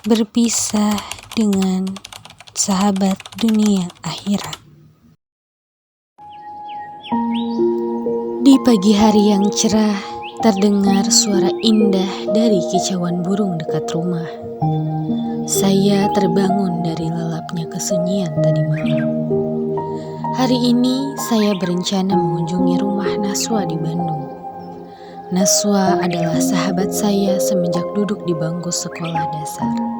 berpisah dengan sahabat dunia akhirat. Di pagi hari yang cerah, terdengar suara indah dari kicauan burung dekat rumah. Saya terbangun dari lelapnya kesunyian tadi malam. Hari ini saya berencana mengunjungi rumah Naswa di Bandung. Naswa adalah sahabat saya semenjak duduk di bangku sekolah dasar.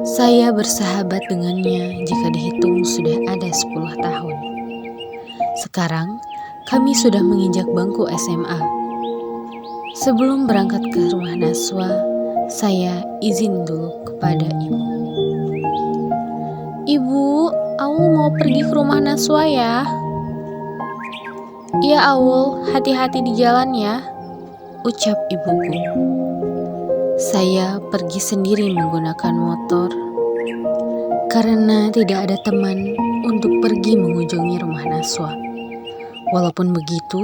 Saya bersahabat dengannya jika dihitung sudah ada 10 tahun. Sekarang, kami sudah menginjak bangku SMA. Sebelum berangkat ke rumah Naswa, saya izin dulu kepada ibu. Ibu, aku mau pergi ke rumah Naswa ya. Iya Aul, hati-hati di jalan ya, ucap ibuku. Saya pergi sendiri menggunakan motor karena tidak ada teman untuk pergi mengunjungi rumah Naswa. Walaupun begitu,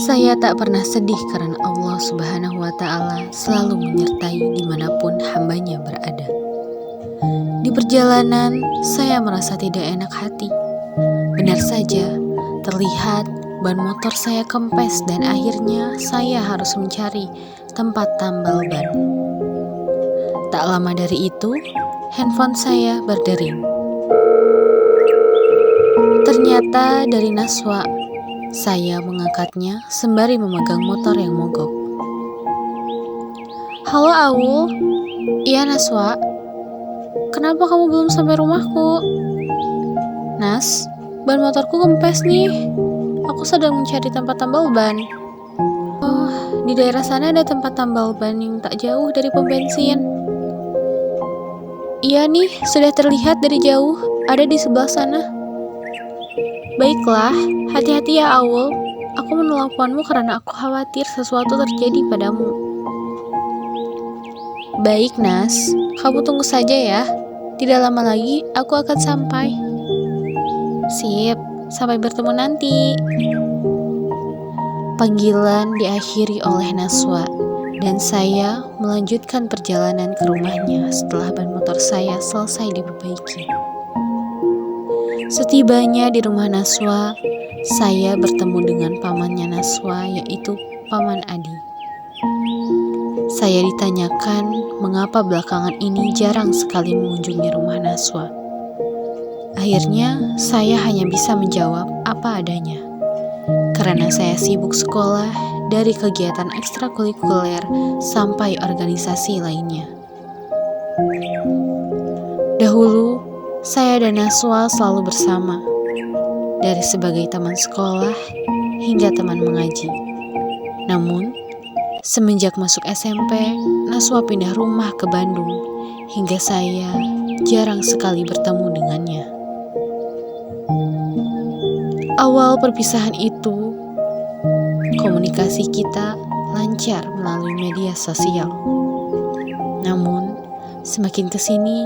saya tak pernah sedih karena Allah Subhanahu wa Ta'ala selalu menyertai dimanapun hambanya berada. Di perjalanan, saya merasa tidak enak hati. Benar saja, terlihat ban motor saya kempes dan akhirnya saya harus mencari tempat tambal ban. Tak lama dari itu, handphone saya berdering. Ternyata dari Naswa. Saya mengangkatnya sembari memegang motor yang mogok. Halo Aul, iya Naswa. Kenapa kamu belum sampai rumahku? Nas, ban motorku kempes nih. Aku sedang mencari tempat tambal ban. Oh, di daerah sana ada tempat tambal ban yang tak jauh dari pom bensin. Iya nih, sudah terlihat dari jauh, ada di sebelah sana. Baiklah, hati-hati ya Aul. Aku menelponmu karena aku khawatir sesuatu terjadi padamu. Baik Nas, kamu tunggu saja ya. Tidak lama lagi aku akan sampai. Sip, sampai bertemu nanti. Panggilan diakhiri oleh Naswa dan saya melanjutkan perjalanan ke rumahnya setelah ban motor saya selesai diperbaiki. Setibanya di rumah Naswa, saya bertemu dengan pamannya Naswa, yaitu Paman Adi. Saya ditanyakan mengapa belakangan ini jarang sekali mengunjungi rumah Naswa. Akhirnya, saya hanya bisa menjawab apa adanya. Karena saya sibuk sekolah dari kegiatan ekstrakurikuler sampai organisasi lainnya. Dahulu, saya dan Naswa selalu bersama, dari sebagai teman sekolah hingga teman mengaji. Namun, semenjak masuk SMP, Naswa pindah rumah ke Bandung, hingga saya jarang sekali bertemu dengannya. Awal perpisahan itu, komunikasi kita lancar melalui media sosial. Namun, semakin kesini,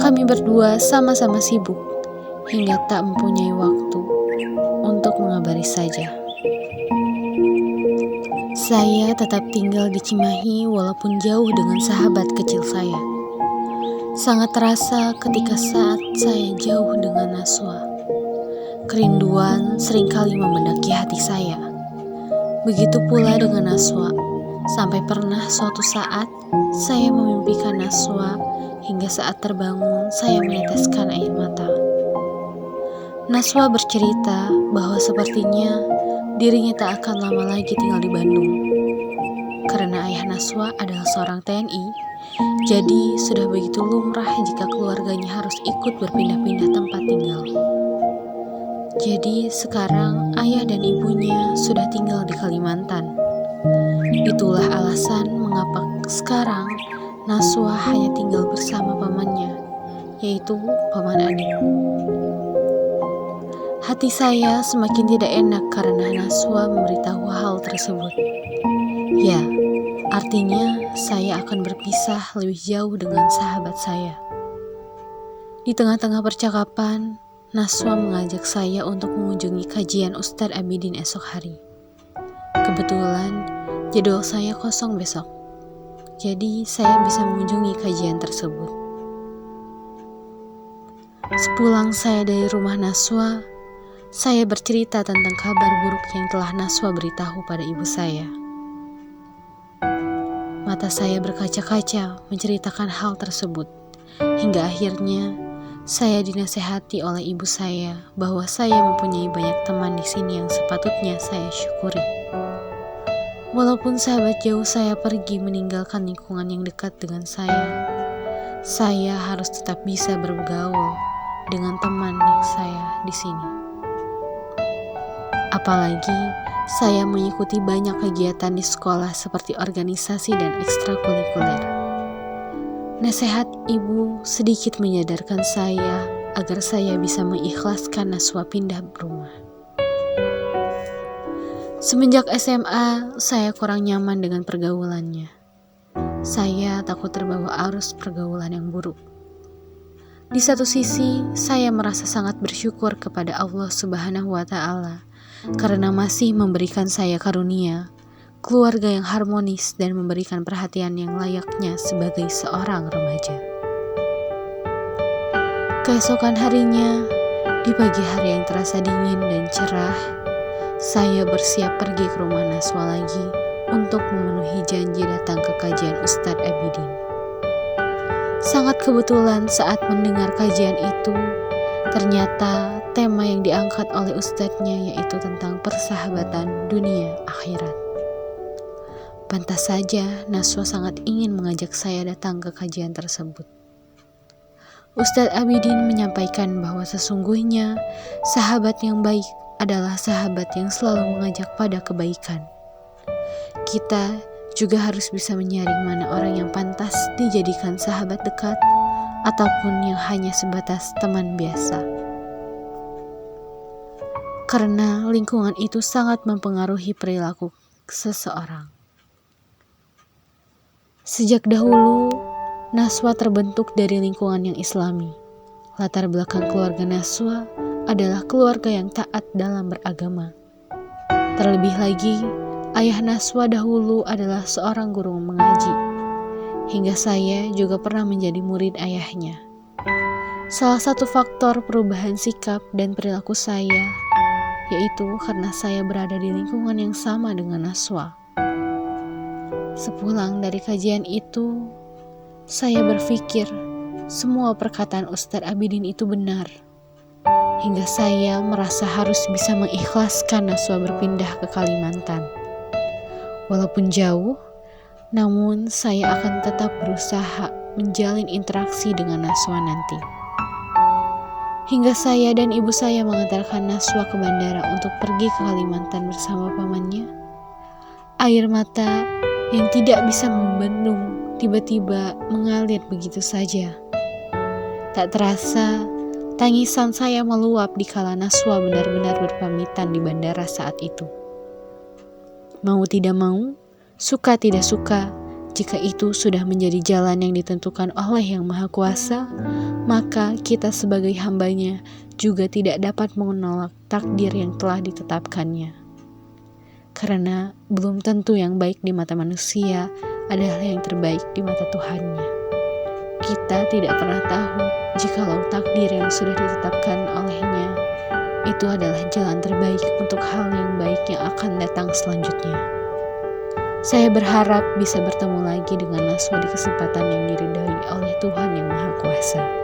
kami berdua sama-sama sibuk hingga tak mempunyai waktu untuk mengabari saja. Saya tetap tinggal di Cimahi walaupun jauh dengan sahabat kecil saya. Sangat terasa ketika saat saya jauh dengan Naswa. Kerinduan seringkali memendaki hati saya. Begitu pula dengan Naswa. Sampai pernah suatu saat saya memimpikan Naswa hingga saat terbangun saya meneteskan air mata. Naswa bercerita bahwa sepertinya dirinya tak akan lama lagi tinggal di Bandung. Karena ayah Naswa adalah seorang TNI, jadi sudah begitu lumrah jika keluarganya harus ikut berpindah-pindah tempat tinggal. Jadi sekarang ayah dan ibunya sudah tinggal di Kalimantan. Itulah alasan mengapa sekarang Naswa hanya tinggal bersama pamannya, yaitu Paman Adi. Hati saya semakin tidak enak karena Naswa memberitahu hal tersebut. Ya, artinya saya akan berpisah lebih jauh dengan sahabat saya. Di tengah-tengah percakapan, Naswa mengajak saya untuk mengunjungi kajian Ustadz Abidin esok hari. Kebetulan, jadwal saya kosong besok. jadi saya bisa mengunjungi kajian tersebut. Sepulang saya dari rumah Naswa, saya bercerita tentang kabar buruk yang telah Naswa beritahu pada ibu saya. Mata saya berkaca-kaca menceritakan hal tersebut, hingga akhirnya saya dinasehati oleh ibu saya bahwa saya mempunyai banyak teman di sini yang sepatutnya saya syukuri. Walaupun sahabat jauh saya pergi meninggalkan lingkungan yang dekat dengan saya harus tetap bisa bergaul dengan teman yang saya di sini. Apalagi saya mengikuti banyak kegiatan di sekolah seperti organisasi dan ekstrakurikuler. Nasihat ibu sedikit menyadarkan saya agar saya bisa mengikhlaskan Naswa pindah rumah. Semenjak SMA, saya kurang nyaman dengan pergaulannya. Saya takut terbawa arus pergaulan yang buruk. Di satu sisi, saya merasa sangat bersyukur kepada Allah Subhanahu wa Ta'ala karena masih memberikan saya karunia, keluarga yang harmonis dan memberikan perhatian yang layaknya sebagai seorang remaja. Keesokan harinya, di pagi hari yang terasa dingin dan cerah, saya bersiap pergi ke rumah Naswa lagi untuk memenuhi janji datang ke kajian Ustadz Abidin. Sangat kebetulan saat mendengar kajian itu, ternyata tema yang diangkat oleh ustadznya yaitu tentang persahabatan dunia akhirat. Pantas saja Naswa sangat ingin mengajak saya datang ke kajian tersebut. Ustadz Abidin menyampaikan bahwa sesungguhnya sahabat yang baik adalah sahabat yang selalu mengajak pada kebaikan. Kita juga harus bisa menyaring mana orang yang pantas dijadikan sahabat dekat ataupun yang hanya sebatas teman biasa. Karena lingkungan itu sangat mempengaruhi perilaku seseorang. Sejak dahulu, Naswa terbentuk dari lingkungan yang Islami. Latar belakang keluarga Naswa adalah keluarga yang taat dalam beragama. Terlebih lagi, ayah Naswa dahulu adalah seorang guru mengaji, hingga saya juga pernah menjadi murid ayahnya. Salah satu faktor perubahan sikap dan perilaku saya yaitu karena saya berada di lingkungan yang sama dengan Naswa. Sepulang dari kajian itu, saya berpikir semua perkataan Ustadz Abidin itu benar, hingga saya merasa harus bisa mengikhlaskan Naswa berpindah ke Kalimantan. Walaupun jauh, namun saya akan tetap berusaha menjalin interaksi dengan Naswa nanti. Hingga saya dan ibu saya mengantarkan Naswa ke bandara untuk pergi ke Kalimantan bersama pamannya. Air mata yang tidak bisa membendung tiba-tiba mengalir begitu saja. Tak terasa, tangisan saya meluap dikala Naswa benar-benar berpamitan di bandara saat itu. Mau tidak mau, suka tidak suka, jika itu sudah menjadi jalan yang ditentukan oleh Yang Maha Kuasa, maka kita sebagai hambanya juga tidak dapat menolak takdir yang telah ditetapkannya. Karena belum tentu yang baik di mata manusia adalah yang terbaik di mata Tuhannya. Kita tidak pernah tahu jikalau takdir yang sudah ditetapkan olehnya itu adalah jalan terbaik untuk hal yang baik yang akan datang selanjutnya. Saya berharap bisa bertemu lagi dengan Naswa di kesempatan yang diridhai oleh Tuhan Yang Maha Kuasa.